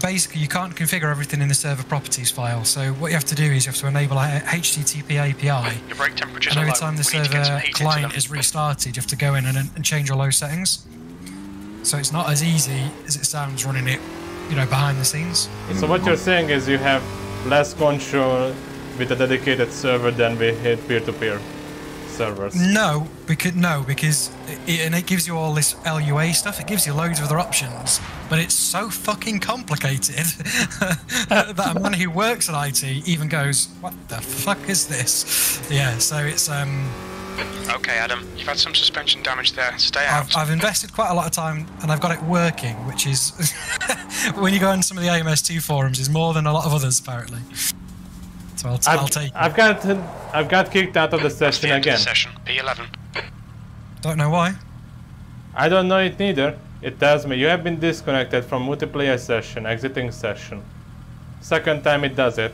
basically you can't configure everything in the server properties file. So what you have to do is you have to enable a HTTP API. Your brake temperatures and are every low. time the server client is restarted, you have to go in and change your low settings. So it's not as easy as it sounds running it, you know, behind the scenes. So what you're saying is you have less control with a dedicated server than with peer-to-peer servers. No, because it gives you all this LUA stuff. It gives you loads of other options, but it's so fucking complicated that a man who works in IT even goes, "What the fuck is this?" Yeah, so it's Okay, Adam, you've had some suspension damage there. Stay out. I've invested quite a lot of time and I've got it working, which is when you go on some of the AMS2 forums, is more than a lot of others apparently. So I'll take. I've got kicked out of the session again. Of the session, P11. Don't know why. I don't know it neither. It tells me you have been disconnected from multiplayer session, exiting session. Second time it does it.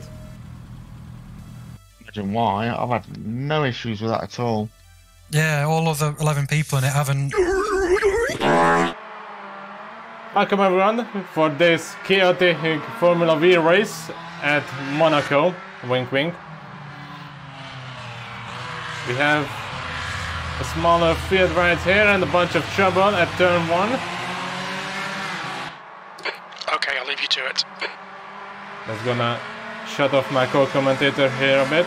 Imagine why. I've had no issues with that at all. Yeah, all of the 11 people in it haven't. Welcome everyone for this chaotic Formula V race at Monaco. Wink wink. We have a smaller field right here and a bunch of trouble at turn 1. Okay, I'll leave you to it. That's gonna shut off my co-commentator here a bit.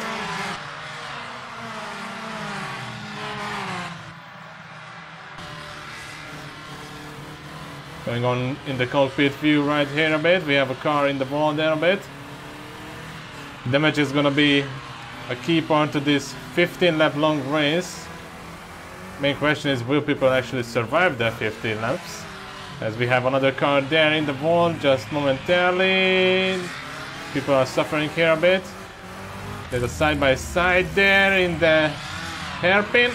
Going on in the cockpit view right here a bit. We have a car in the wall there a bit. Damage is gonna be a key part to this 15 lap long race. Main question is, will people actually survive the 15 laps? As we have another car there in the wall just momentarily. People are suffering here a bit. There's a side-by-side there in the hairpin.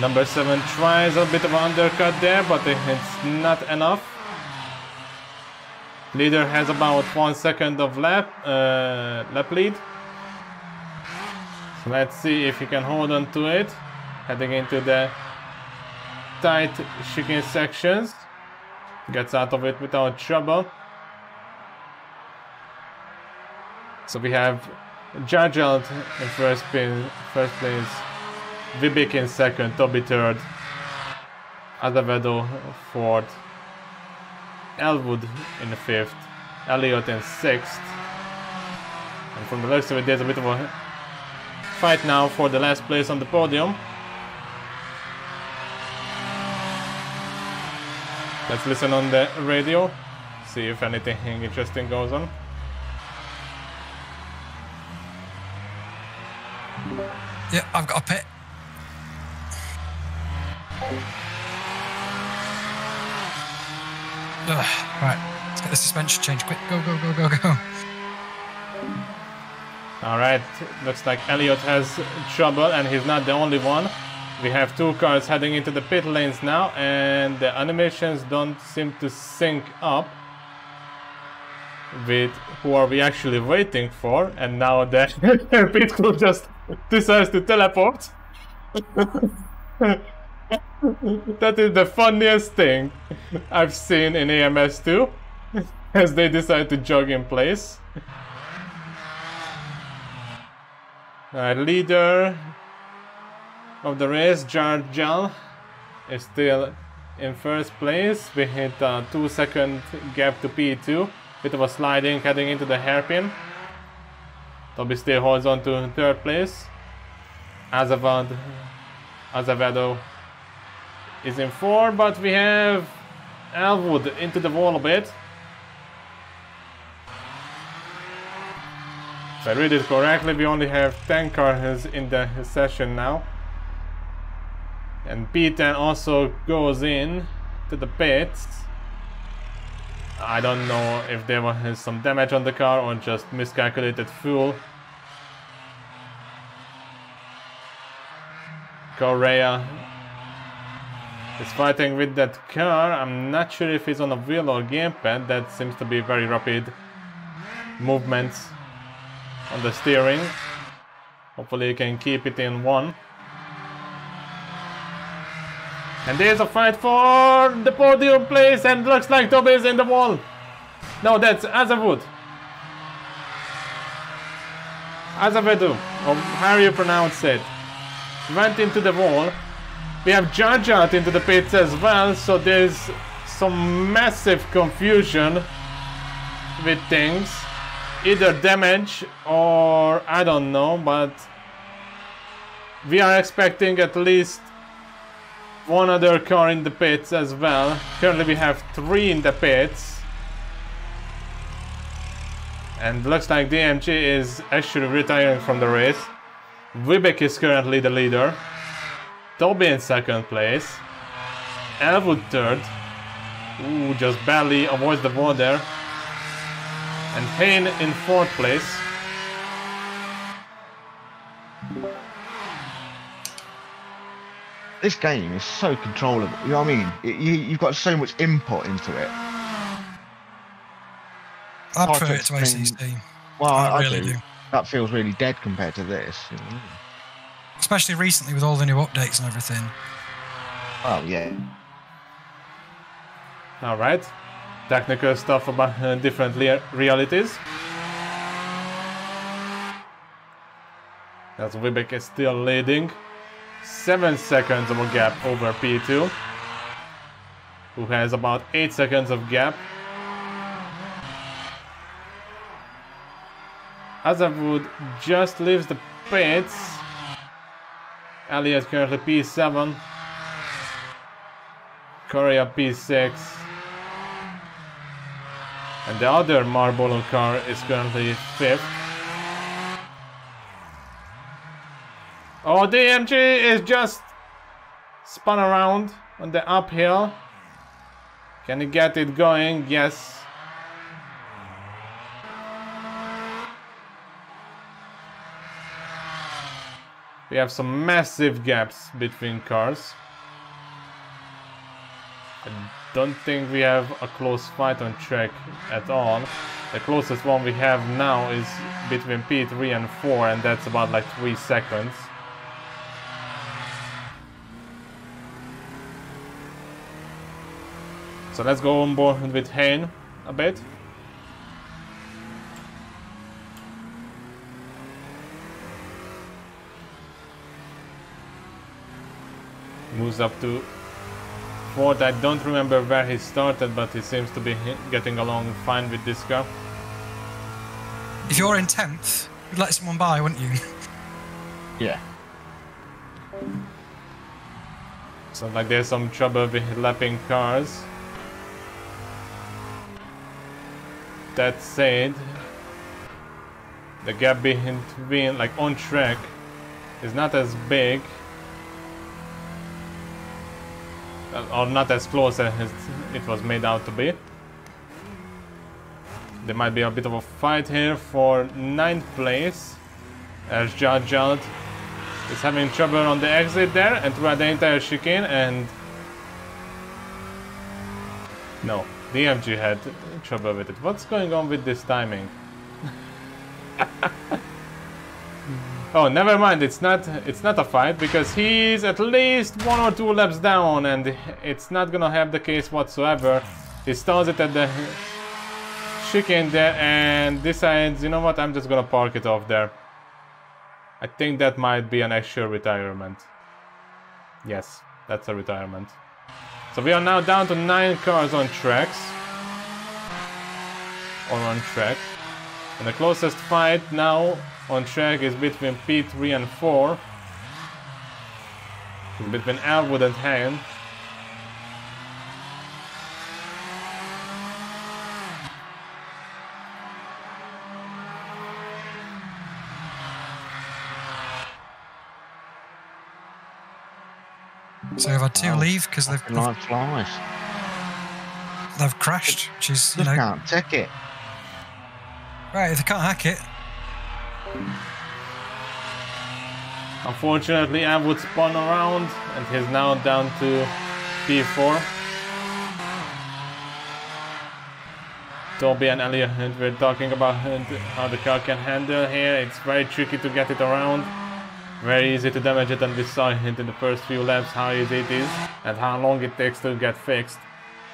Number 7 tries a bit of an undercut there, but it's not enough. Leader has about 1 second of lap lead. So let's see if he can hold on to it. Heading into the tight chicane sections. Gets out of it without trouble. So we have Jargelt in first place. Vibik in second, Toby third, Azevedo fourth, Elwood in the fifth, Elliott in sixth. And from the looks of it, there's a bit of a fight now for the last place on the podium. Let's listen on the radio, see if anything interesting goes on. Yeah, I've got a pit. Right, let's get the suspension changed quick. Go, go, go, go, go. Alright, looks like Elliott has trouble and he's not the only one. We have 2 cars heading into the pit lanes now and the animations don't seem to sync up with who are we actually waiting for, and now the pit crew just decides to teleport. That is the funniest thing I've seen in AMS2 as they decide to jog in place. Leader of the race, Jargel, is still in first place. We hit a 2-second gap to P2. Bit of a sliding heading into the hairpin. Toby still holds on to third place. Azevedo is in 4, but we have Elwood into the wall a bit. If I read it correctly, we only have 10 cars in the session now. And P10 also goes in to the pits. I don't know if there was some damage on the car or just miscalculated fuel. Correa is fighting with that car. I'm not sure if he's on a wheel or gamepad. That seems to be very rapid movements on the steering. Hopefully he can keep it in 1. And there's a fight for the podium place, and looks like Toby is in the wall. No, that's Azawood. Azavedu, or how you pronounce it, went into the wall. We have Jaja into the pits as well, so there's some massive confusion with things. Either damage or I don't know, but we are expecting at least one other car in the pits as well. Currently we have 3 in the pits. And looks like DMG is actually retiring from the race. Wibek is currently the leader. Toby in 2nd place. Elwood 3rd. Ooh, just barely avoids the wall there. And Hayne in 4th place. This game is so controllable. You know what I mean? You've got so much input into it. I prefer it to ACC. Well, I really do. That feels really dead compared to this. You know? Especially recently with all the new updates and everything. Oh, yeah. Alright. Technical stuff about different realities. As Wibek is still leading. 7 seconds of a gap over P2. Who has about 8 seconds of gap. Azawood just leaves the pits. Elliott currently P7. Korea P6. And the other Marlboro car is currently 5th. Oh, DMG is just spun around on the uphill. Can he get it going? Yes. We have some massive gaps between cars. I don't think we have a close fight on track at all. The closest one we have now is between P3 and 4, and that's about like 3 seconds. So let's go on board with Hayne a bit. Moves up to 4th. I don't remember where he started, but he seems to be getting along fine with this car. If you're in 10th, you'd let someone by, wouldn't you? Yeah. So like there's some trouble with lapping cars. That said, the gap between, like on track, is not as big. Or not as close as it was made out to be. There might be a bit of a fight here for 9th place, as Jad is having trouble on the exit there and throughout the entire chicane, and no, DMG had trouble with it. What's going on with this timing? Oh, never mind. It's not a fight, because he's at least 1 or 2 laps down, and it's not gonna have the case whatsoever. He stalls it at the chicane there and decides, you know what, I'm just gonna park it off there. I think that might be an actual retirement. Yes, that's a retirement. So we are now down to 9 cars on tracks. Or on track. And the closest fight now on track is between P3 and 4. It's between Elwood and Hayne. So we've had 2 leave because they've crashed, which is, you know... They can't take it. Right, if they can't hack it... Unfortunately, Elwood spun around and he's now down to P4. Toby and Elliot were talking about how the car can handle here. It's very tricky to get it around. Very easy to damage it, and we saw it in the first few laps how easy it is and how long it takes to get fixed.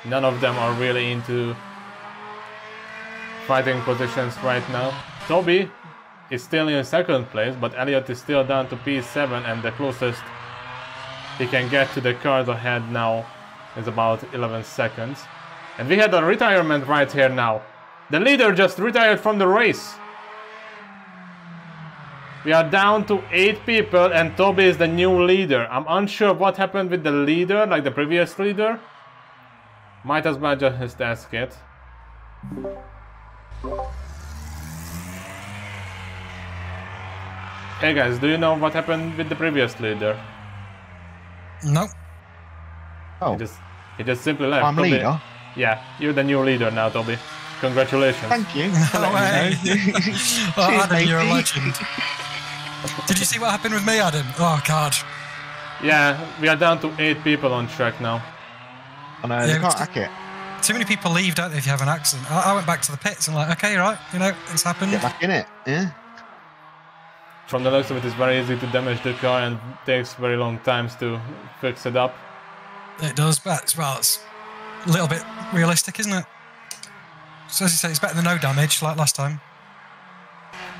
None of them are really into fighting positions right now. Toby is still in second place, but Elliot is still down to P7, and the closest he can get to the cars ahead now is about 11 seconds. And we had a retirement right here now. The leader just retired from the race. We are down to 8 people, and Toby is the new leader. I'm unsure what happened with the leader, like the previous leader. Might as well just ask it. Hey guys, do you know what happened with the previous leader? No. Oh, He just simply left. I'm Toby, leader. yeah, you're the new leader now, Toby. Congratulations. Thank you. No way. Oh, Cheers, Adam, you're a matey. legend. Did you see what happened with me, Adam? Oh, God. Yeah, we are down to 8 people on track now. I know, Yeah, they can't it's- hack it. Too many people leave, don't they, if you have an accident? I went back to the pits and like, okay, right, you know, it's happened. Get back in it, yeah? From the looks of it, it's very easy to damage the car and takes very long times to fix it up. It does, but well, it's a little bit realistic, isn't it? So as you say, it's better than no damage, like last time.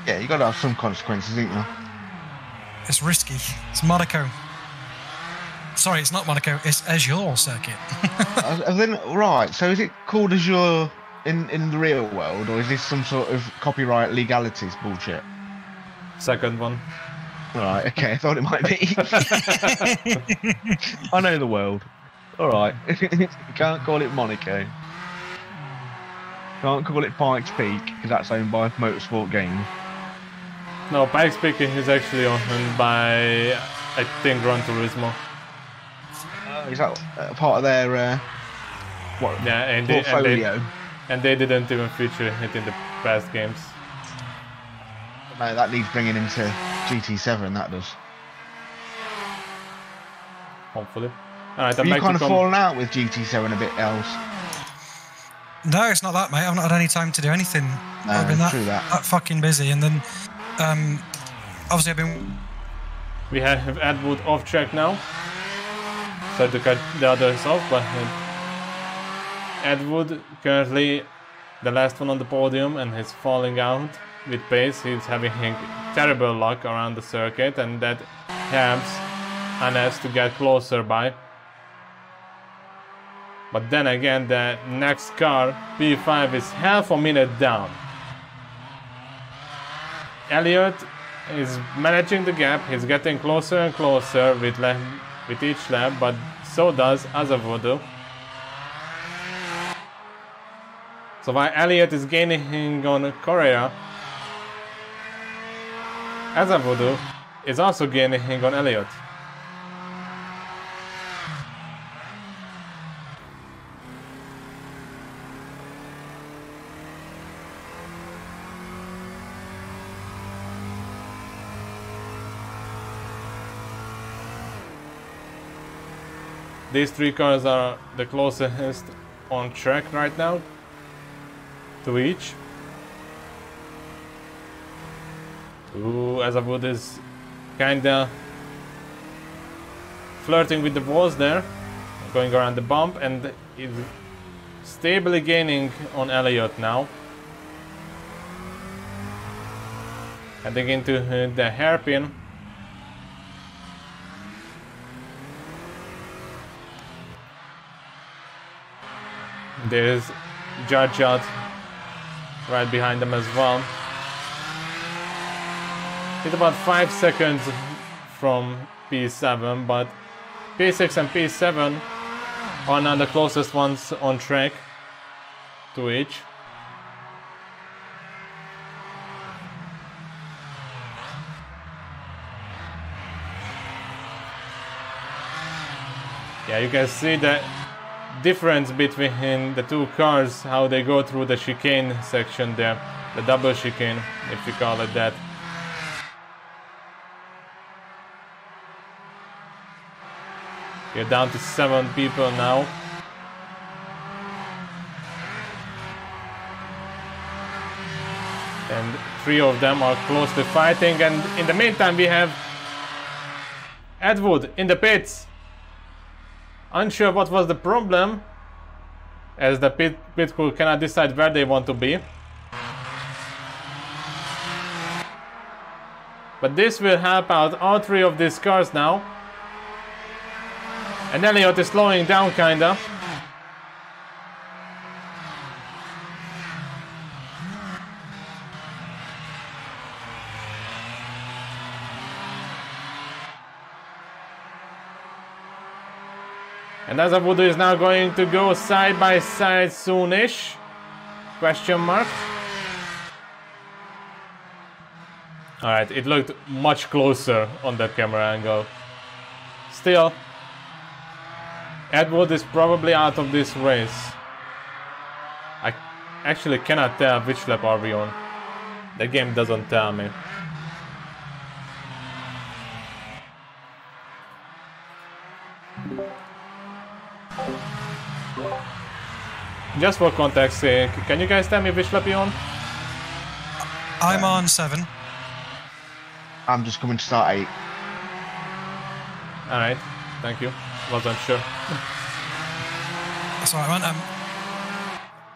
Yeah, you gotta have some consequences, ain't you? It's risky. It's Monaco. Sorry, it's not Monaco. It's Azure circuit. And then, right, so is it called Azure in the real world, or is this some sort of copyright legalities bullshit? Second one. Right, okay, I thought it might be. I know the world. Alright. Can't call it Monaco. Can't call it Pikes Peak, because that's owned by Motorsport Games. No, Pikes Peak is actually owned by, I think, Gran Turismo. Is that part of their what, Yeah, and portfolio? they didn't even feature it in the past games. No, that needs bringing into GT7, that does. Hopefully. Alright, Have you kind of fallen out with GT7 a bit else? No, it's not that, mate. I've not had any time to do anything. No, I've been true that. that fucking busy, and then obviously I've been. We have Ed Wood off track now. Tried to cut the others off, but Ed Wood currently the last one on the podium, and he's falling out with pace. He's having terrible luck around the circuit, and that helps AMS to get closer by. But then again, the next car, P5, is half a minute down. Elliot is managing the gap. He's getting closer and closer with each lap, but so does Azavudu. So while Elliot is gaining on Correa, Azavudu is also gaining on Elliot. These 3 cars are the closest on track right now to each. Ooh, Azavud is kinda flirting with the walls there, going around the bump, and is stably gaining on Elliot now. Heading into the hairpin. There's Jarjat right behind them as well. It's about 5 seconds from P7, but P6 and P7 are now the closest ones on track to each. Yeah, you can see the difference between the 2 cars, how they go through the chicane section there, the double chicane, if you call it that. You're down to 7 people now. And 3 of them are close to fighting, and in the meantime we have Edward in the pits. Unsure what was the problem, as the pit crew cannot decide where they want to be. But this will help out all three of these cars now. And Elliot is slowing down kinda. And Azavudu is now going to go side by side soonish? Question mark. Alright, it looked much closer on that camera angle. Still, Edward is probably out of this race. I actually cannot tell which lap are we on. The game doesn't tell me. Just for context sake, can you guys tell me which lap you're on? I'm on 7. I'm just coming to start 8. Alright, thank you. Wasn't sure. That's alright, man.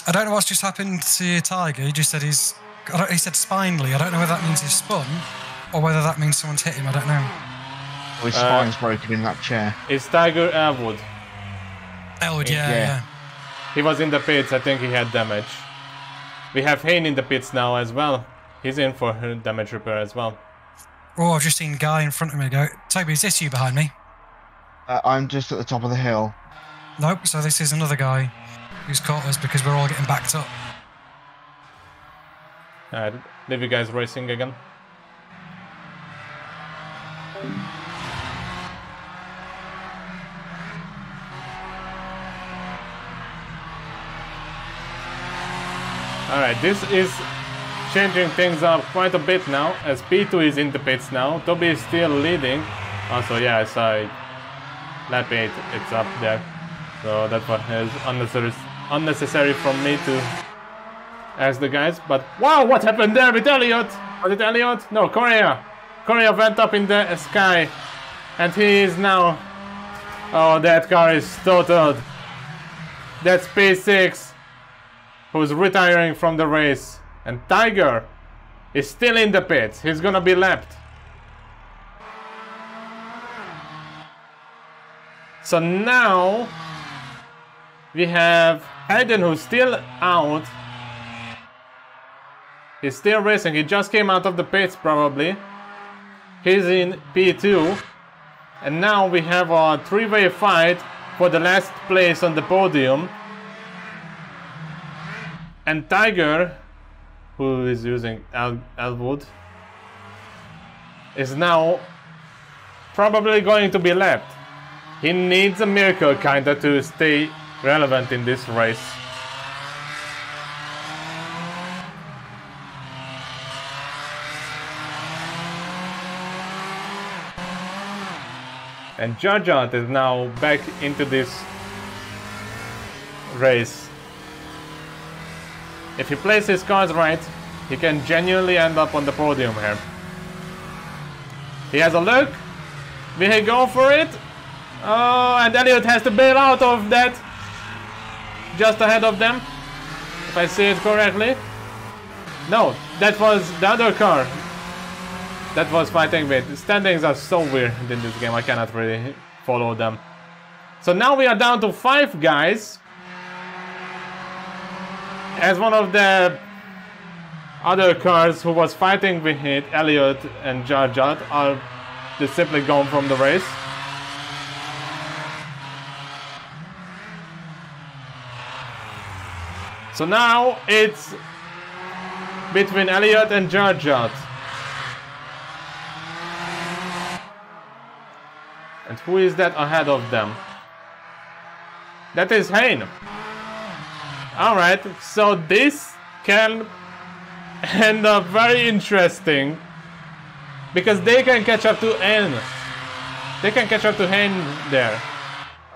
I don't know what's just happened to Tiger. He just said he said spinally. I don't know whether that means he's spun or whether that means someone's hit him. I don't know. Well, his spine's broken in that chair. It's Tiger Elwood. Elwood, yeah. He was in the pits, I think he had damage. We have Hayne in the pits now as well. He's in for damage repair as well. Oh, I've just seen a guy in front of me go. Toby, is this you behind me? I'm just at the top of the hill. Nope, so this is another guy who's caught us because we're all getting backed up. Alright, leave you guys racing again. Alright, this is changing things up quite a bit now, as P2 is in the pits now. Toby is still leading. Also, yeah, I saw it. Lap 8, it's up there. So that was unnecessary from me to ask the guys. But wow, what happened there with Elliot? Was it Elliot? No, Correa. Correa went up in the sky. And he is now... Oh, that car is totaled. That's P6, who's retiring from the race. And Tiger is still in the pits. He's gonna be lapped. So now we have Hayden, who's still out. He's still racing. He just came out of the pits probably. He's in P2. And now we have a three-way fight for the last place on the podium. And Tiger, who is using Elwood, is now probably going to be lapped. He needs a miracle kinda to stay relevant in this race. And Jarjat is now back into this race. If he plays his cards right, he can genuinely end up on the podium here. He has a look. Will he go for it? Oh, and Elliot has to bail out of that. Just ahead of them, if I see it correctly. No, that was the other car that was fighting with. Standings are so weird in this game, I cannot really follow them. So now we are down to 5 guys. As one of the other cars who was fighting with it, Elliot and Jarjat, are just simply gone from the race. So now it's between Elliot and Jarjat. And who is that ahead of them? That is Hayne. Alright, so this can end up very interesting. Because they can catch up to N. They can catch up to Hayne there.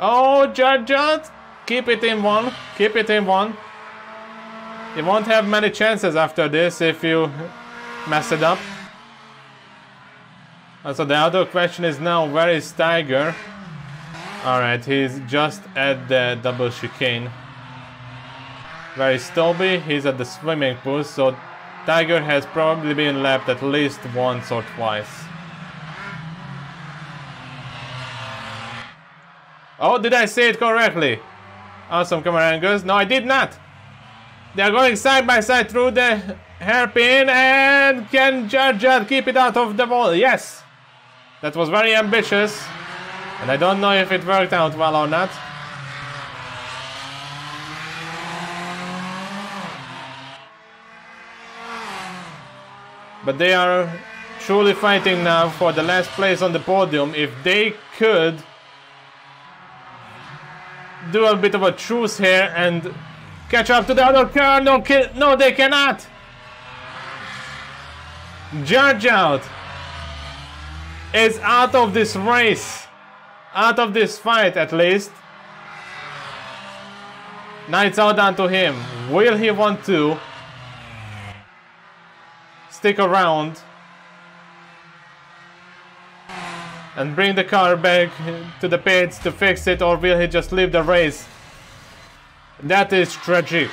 Oh, Jarjat, keep it in one. Keep it in one. You won't have many chances after this if you mess it up. So the other question is now, where is Tiger? Alright, he's just at the double chicane. Where is Toby? He's at the swimming pool, so Tiger has probably been lapped at least once or twice. Oh, did I say it correctly? Awesome camera angles. No, I did not. They are going side by side through the hairpin, and can Jarjad keep it out of the wall? Yes. That was very ambitious, and I don't know if it worked out well or not. But they are truly fighting now for the last place on the podium. If they could do a bit of a truce here and catch up to the other car. No, they cannot. Jarjad is out of this race, out of this fight at least. Now it's all down to him. Will he want to stick around and bring the car back to the pits to fix it, or will he just leave the race? That is tragic.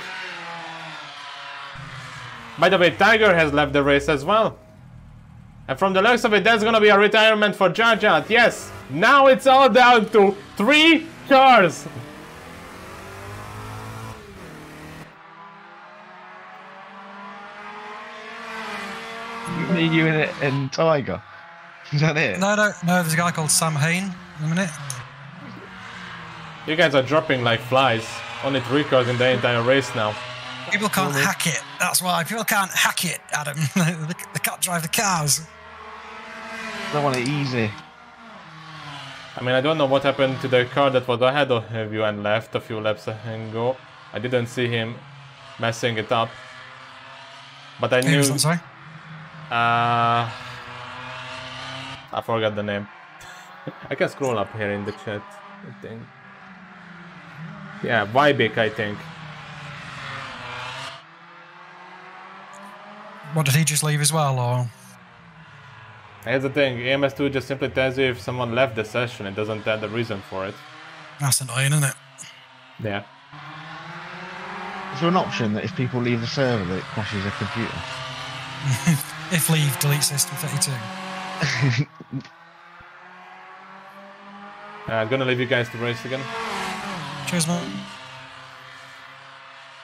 By the way, Tiger has left the race as well. And from the looks of it, that's gonna be a retirement for Jarjad. Yes, now it's all down to 3 cars. Me, you and Tiger. Is that it? No, there's a guy called Sam Hain in a minute. You guys are dropping like flies. Only 3 cars in the entire race now. People can't hack it. That's why. People can't hack it, Adam. They can't drive the cars. They want it easy. I mean, I don't know what happened to the car that was ahead of you and left a few laps ago. I didn't see him messing it up. But I knew... Sorry? I forgot the name. I can scroll up here in the chat, I think. Yeah, Vibik, I think. What, did he just leave as well, or...? Here's the thing, AMS2 just simply tells you if someone left the session, it doesn't tell the reason for it. That's annoying, isn't it? Yeah. Is there an option that if people leave the server that it crashes a computer? If leave, delete system 32. I'm gonna leave you guys to race again. Cheers, man.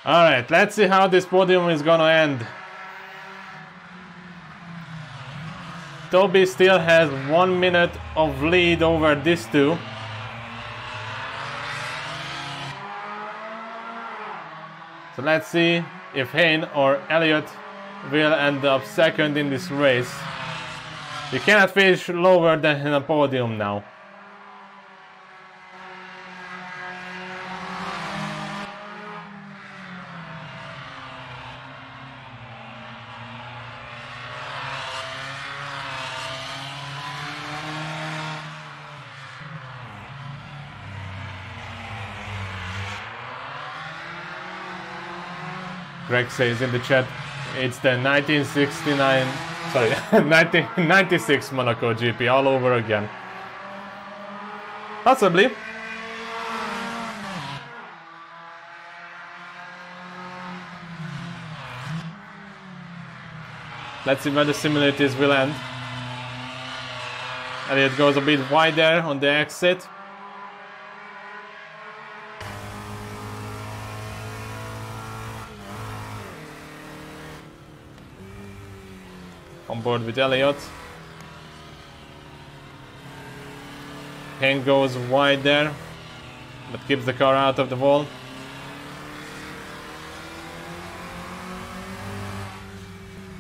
Alright, let's see how this podium is gonna end. Toby still has 1 minute of lead over these 2. So let's see if Hayne or Elliott will end up second in this race. You cannot finish lower than a podium now. Greg says in the chat, it's the 1969, sorry, 1996 Monaco GP all over again. Possibly. Let's see where the simulators will end. Elliott goes a bit wider on the exit. On board with Elliott. Hank goes wide there, but keeps the car out of the wall.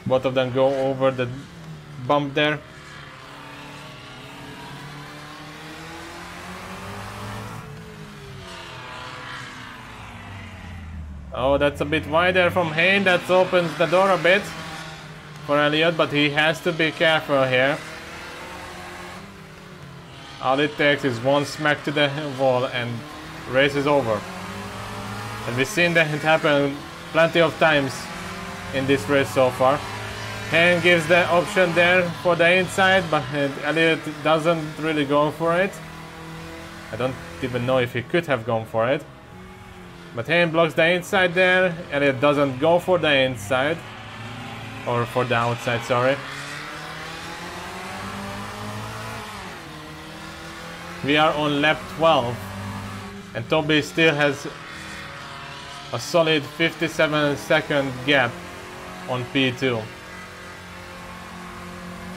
Both of them go over the bump there. Oh, that's a bit wider from Hayne. That opens the door a bit for Elliott, but he has to be careful here. All it takes is one smack to the wall and race is over. And we've seen that it happen plenty of times in this race so far. Hen gives the option there for the inside, but Elliot doesn't really go for it. I don't even know if he could have gone for it. But Hen blocks the inside there. Elliot doesn't go for the inside. Or for the outside, sorry. We are on lap 12. And Toby still has a solid 57-second gap on P2.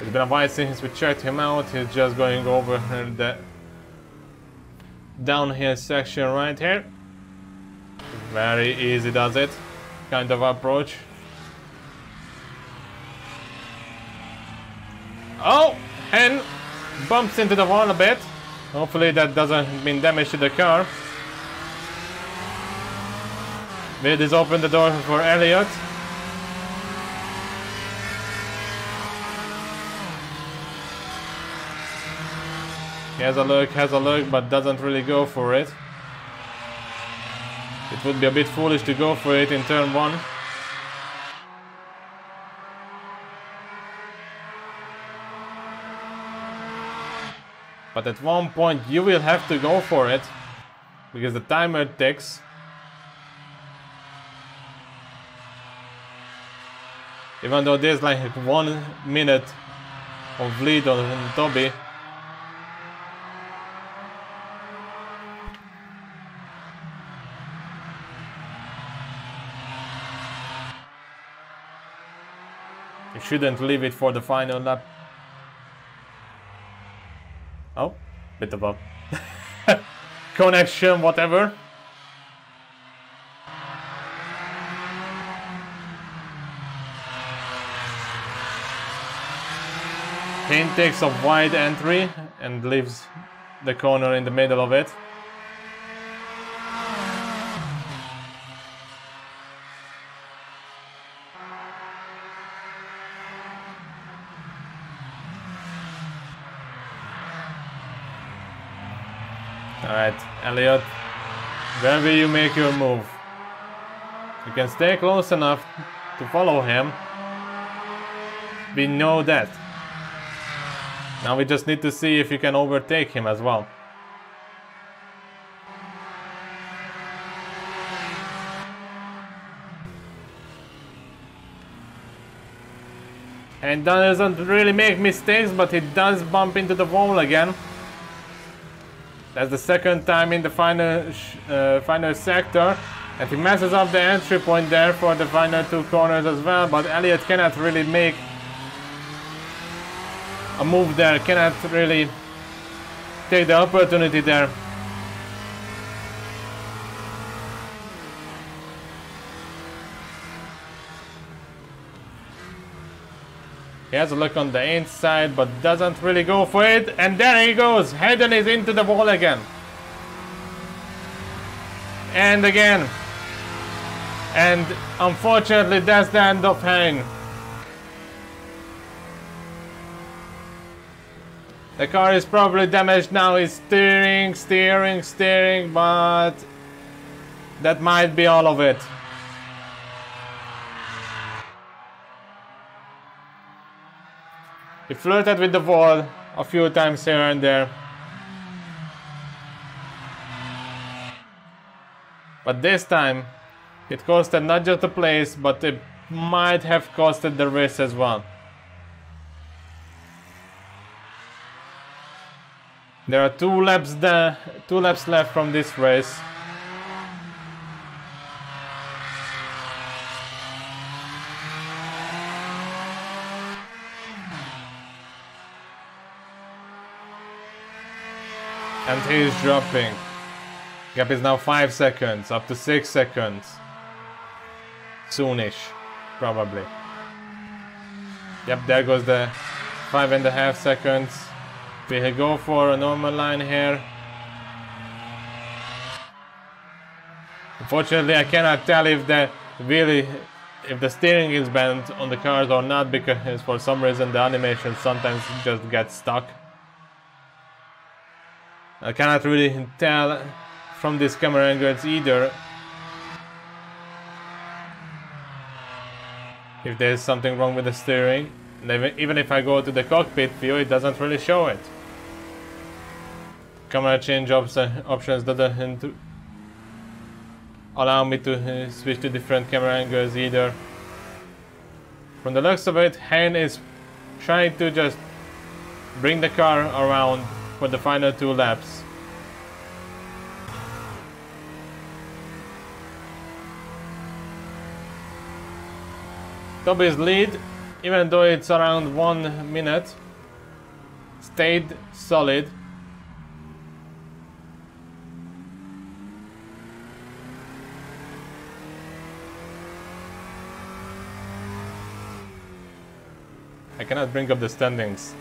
It's been a while since we checked him out. He's just going over the downhill section right here. Very easy does it, kind of approach. Oh, and bumps into the wall a bit. Hopefully that doesn't mean damage to the car. Will this open the door for Elliot? He has a look, but doesn't really go for it. It would be a bit foolish to go for it in turn 1. But at one point you will have to go for it, because the timer ticks. Even though there's like 1 minute of lead on Toby. You shouldn't leave it for the final lap. Oh, bit of a connection, whatever. Kane takes a wide entry and leaves the corner in the middle of it. Alright, Elliot, where will you make your move? You can stay close enough to follow him. We know that. Now we just need to see if you can overtake him as well. And doesn't really make mistakes, but he does bump into the wall again. That's the second time in the final sector, and he messes up the entry point there for the final 2 corners as well, but Elliot cannot really make a move there, cannot really take the opportunity there. He has a look on the inside, but doesn't really go for it. And there he goes. Hayden is into the wall again. And again. And unfortunately, that's the end of Hayden. The car is probably damaged now. He's steering, but that might be all of it. He flirted with the wall a few times here and there. But this time, it costed not just the place, but it might have costed the race as well. There are 2 laps left from this race. And he is dropping. Gap is now 5 seconds, up to 6 seconds. Soonish, probably. Yep, there goes the 5.5 seconds. We go for a normal line here. Unfortunately, I cannot tell if the steering is bent on the cars or not, because for some reason the animation sometimes just gets stuck. I cannot really tell from this camera angles either. if there's something wrong with the steering. And even if I go to the cockpit view, it doesn't really show it. Camera change options doesn't allow me to switch to different camera angles either. From the looks of it, Hein is trying to just bring the car around for the final 2 laps. Toby's lead, even though it's around 1 minute, stayed solid. I cannot bring up the standings.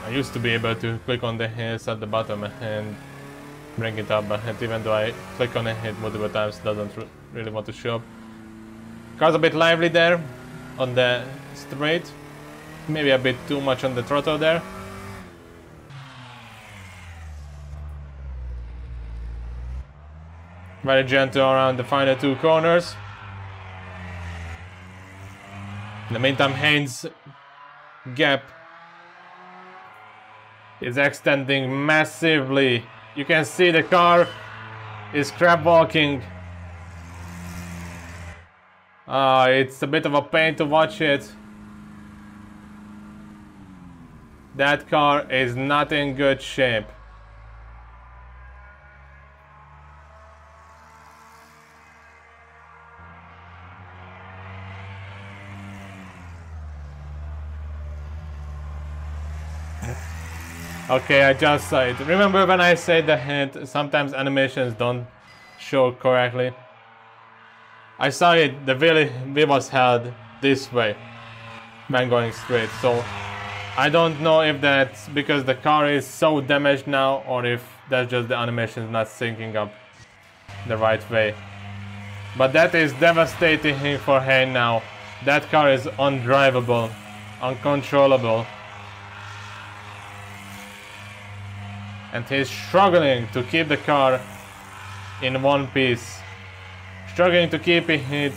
I used to be able to click on the hills at the bottom and bring it up, but even though I click on it multiple times, it doesn't really want to show up. Car's a bit lively there on the straight, maybe a bit too much on the throttle there. Very gentle around the final 2 corners. In the meantime, Hein's gap is extending massively. You can see the car is crab walking. It's a bit of a pain to watch it. That car is not in good shape. Okay, I just saw it. Remember when I said that sometimes animations don't show correctly? I saw it, the wheel was held this way when going straight, so I don't know if that's because the car is so damaged now or if that's just the animation not syncing up the right way. But that is devastating for Hein now. That car is undrivable, uncontrollable. And he's struggling to keep the car in one piece. Struggling to keep it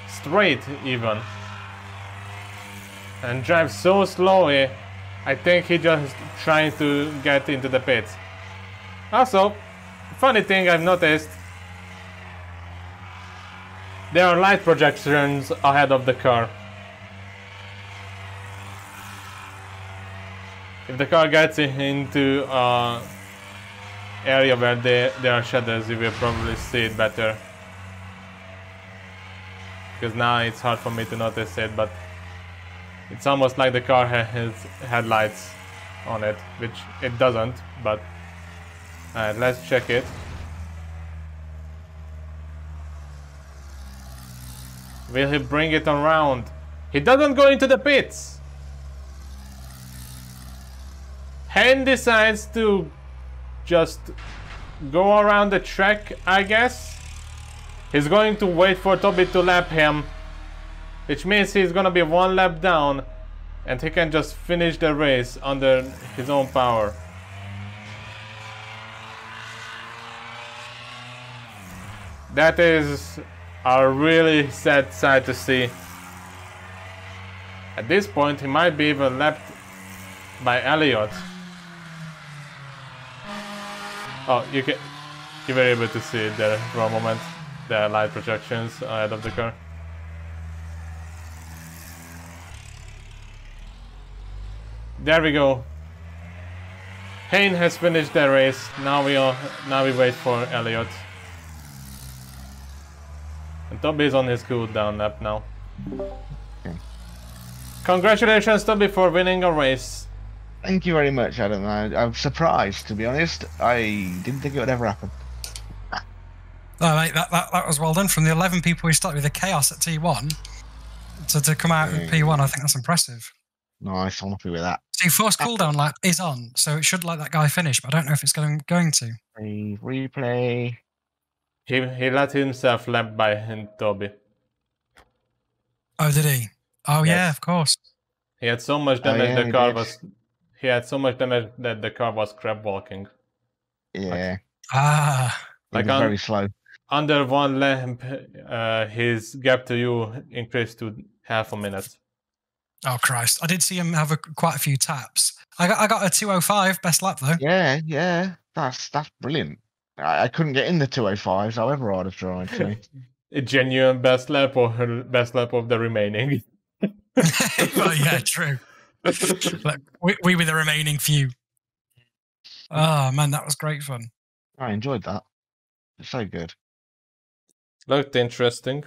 straight even. And drives so slowly, I think he just trying to get into the pits. Also, funny thing I've noticed, there are light projections ahead of the car. If the car gets into an area where there are shadows, you will probably see it better. Because now it's hard for me to notice it, but it's almost like the car has headlights on it, which it doesn't, but let's check it. Will he bring it around? He doesn't go into the pits! Hein decides to just go around the track, I guess. He's going to wait for Toby to lap him, which means he's gonna be 1 lap down and he can just finish the race under his own power. That is a really sad sight to see. At this point, he might be even lapped by Elliot. Oh, you were able to see it there for a moment. The light projections ahead of the car. There we go. Hein has finished the race. Now we wait for Elliot. And Toby is on his cooldown lap now. Congratulations, Toby, for winning a race. Thank you very much, Adam. I'm surprised, to be honest. I didn't think it would ever happen. Oh, mate, that was well done. From the 11 people who started with the chaos at T1 to come out with P1, I think that's impressive. Nice, I'm happy with that. See, forced cooldown lap is on, so it should let that guy finish, but I don't know if it's going to. Replay. He let himself lap by Toby. Oh, did he? Oh, Yes. yeah, of course. He had so much damage. He had so much damage that the car was crab walking. Yeah. Ah. Like very slow. under 1 lap, his gap to you increased to half a minute. Oh Christ! I did see him have quite a few taps. I got a 2:05 best lap though. Yeah. That's brilliant. I couldn't get in the 205s, however hard I've tried. So. A genuine best lap or best lap of the remaining? Well, yeah, true. Like, we were the remaining few. Oh man, that was great fun. I enjoyed that. It's so good. Looked interesting.